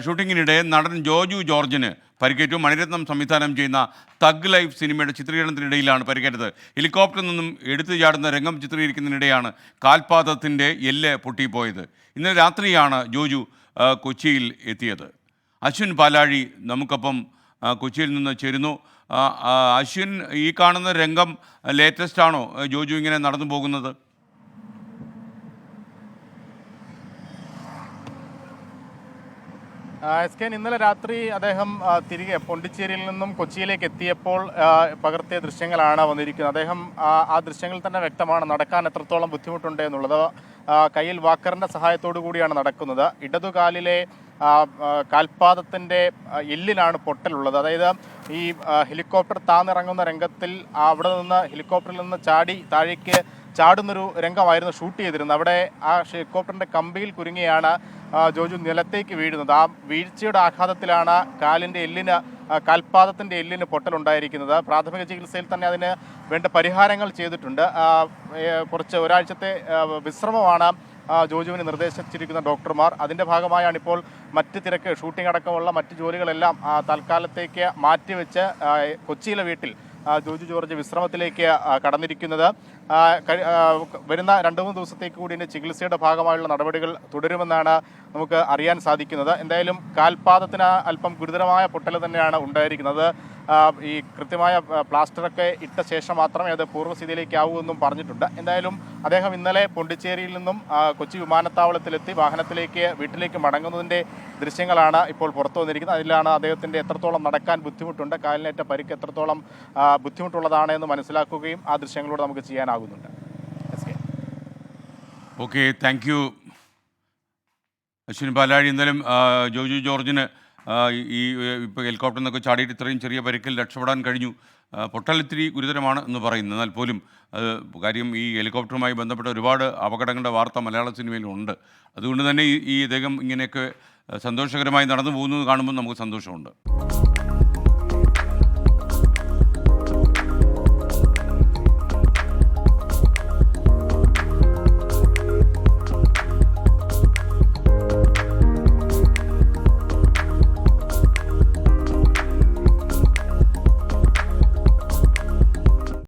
ഷൂട്ടിങ്ങിനിടെ നടൻ ജോജു ജോർജിന് പരിക്കേറ്റു. മണിരത്നം സംവിധാനം ചെയ്യുന്ന തഗ് ലൈഫ് സിനിമയുടെ ചിത്രീകരണത്തിനിടയിലാണ് പരിക്കേറ്റത്. ഹെലികോപ്റ്ററിൽ നിന്നും എടുത്തു ചാടുന്ന രംഗം ചിത്രീകരിക്കുന്നതിനിടെയാണ് കാൽപാദത്തിൻ്റെ എല്ല് പൊട്ടിപ്പോയത്. ഇന്നലെ രാത്രിയാണ് ജോജു കൊച്ചിയിൽ എത്തിയത്. അശ്വിൻ പാലാഴി നമുക്കൊപ്പം കൊച്ചിയിൽ നിന്ന് ചേരുന്നു. അശ്വിൻ, ഈ കാണുന്ന രംഗം ലേറ്റസ്റ്റ് ആണോ ജോജു ഇങ്ങനെ നടന്നു പോകുന്നത്? ഇന്നലെ രാത്രി അദ്ദേഹം തിരികെ പോണ്ടിച്ചേരിയിൽ നിന്നും കൊച്ചിയിലേക്ക് എത്തിയപ്പോൾ പകർത്തിയ ദൃശ്യങ്ങളാണ് വന്നിരിക്കുന്നത്. അദ്ദേഹം ആ ദൃശ്യങ്ങളിൽ തന്നെ വ്യക്തമാണ് നടക്കാൻ എത്രത്തോളം ബുദ്ധിമുട്ടുണ്ട് എന്നുള്ളത്. കയ്യിൽ വാക്കറിൻ്റെ സഹായത്തോടു കൂടിയാണ് നടക്കുന്നത്. ഇടതുകാലിലെ കാൽപാദത്തിൻ്റെ എല്ലിലാണ് പൊട്ടലുള്ളത്. അതായത് ഈ ഹെലികോപ്റ്റർ താന്നിറങ്ങുന്ന രംഗത്തിൽ അവിടെ നിന്ന് ഹെലികോപ്റ്ററിൽ നിന്ന് ചാടി താഴേക്ക് ചാടുന്നൊരു രംഗമായിരുന്നു ഷൂട്ട് ചെയ്തിരുന്നത്. അവിടെ ആ ഹെലികോപ്റ്ററിൻ്റെ കമ്പിയിൽ കുരുങ്ങിയാണ് ജോജു നിലത്തേക്ക് വീഴുന്നത്. ആ വീഴ്ചയുടെ ആഘാതത്തിലാണ് കാൽപാദത്തിൻ്റെ എല്ലിന് പൊട്ടലുണ്ടായിരിക്കുന്നത്. പ്രാഥമിക ചികിത്സയിൽ തന്നെ അതിന് വേണ്ട പരിഹാരങ്ങൾ ചെയ്തിട്ടുണ്ട്. ഒരാഴ്ചത്തെ വിശ്രമമാണ് ജോജുവിന് നിർദ്ദേശിച്ചിരിക്കുന്ന ഡോക്ടർമാർ. അതിൻ്റെ ഭാഗമായാണ് ഇപ്പോൾ ഷൂട്ടിംഗ് അടക്കമുള്ള മറ്റ് ജോലികളെല്ലാം തൽക്കാലത്തേക്ക് മാറ്റിവെച്ച് കൊച്ചിയിലെ വീട്ടിൽ ജോജു ജോർജ് വിശ്രമത്തിലേക്ക് കടന്നിരിക്കുന്നത്. വരുന്ന 2-3 ദിവസത്തേക്ക് കൂടി ഇതിൻ്റെ ചികിത്സയുടെ ഭാഗമായുള്ള നടപടികൾ തുടരുമെന്നാണ് നമുക്ക് അറിയാൻ സാധിക്കുന്നത്. എന്തായാലും കാൽപാദത്തിന് അല്പം ഗുരുതരമായ പൊട്ടൽ തന്നെയാണ് ഉണ്ടായിരിക്കുന്നത്. ഈ കൃത്യമായ പ്ലാസ്റ്ററൊക്കെ ഇട്ട ശേഷം മാത്രമേ അത് പൂർവ്വസ്ഥിതിയിലേക്ക് ആവൂ എന്നും പറഞ്ഞിട്ടുണ്ട്. എന്തായാലും അദ്ദേഹം ഇന്നലെ പോണ്ടിച്ചേരിയിൽ നിന്നും കൊച്ചി വിമാനത്താവളത്തിലെത്തി വീട്ടിലേക്ക് മടങ്ങുന്നതിൻ്റെ ദൃശ്യങ്ങളാണ് ഇപ്പോൾ പുറത്തു വന്നിരിക്കുന്നത്. അതിലാണ് അദ്ദേഹത്തിൻ്റെ എത്രത്തോളം നടക്കാൻ ബുദ്ധിമുട്ടുണ്ട്, കാലിനേറ്റ പരിക്ക് എത്രത്തോളം ബുദ്ധിമുട്ടുള്ളതാണ് എന്ന് മനസ്സിലാക്കുകയും ആ ദൃശ്യങ്ങളിലൂടെ നമുക്ക് ചെയ്യാനാകുന്നുണ്ട്. ഓക്കെ, താങ്ക് യു അശ്വിൻ പാലാഴി. എന്തായാലും ജോജു ജോർജിന് ഇപ്പോൾ ഹെലികോപ്റ്ററിൽ നിന്നൊക്കെ ചാടിയിട്ട് ഇത്രയും ചെറിയ പരിക്കിൽ രക്ഷപ്പെടാൻ കഴിഞ്ഞു. പൊട്ടൽ ഇത്തിരി ഗുരുതരമാണ് എന്ന് പറയുന്നു. എന്നാൽ പോലും കാര്യം ഈ ഹെലികോപ്റ്ററുമായി ബന്ധപ്പെട്ട ഒരുപാട് അപകടങ്ങളുടെ വാർത്ത മലയാള സിനിമയിലുണ്ട്. അതുകൊണ്ട് തന്നെ ഈ ഇദ്ദേഹം ഇങ്ങനെയൊക്കെ സന്തോഷകരമായി നടന്നു പോകുന്നത് കാണുമ്പോൾ നമുക്ക് സന്തോഷമുണ്ട്.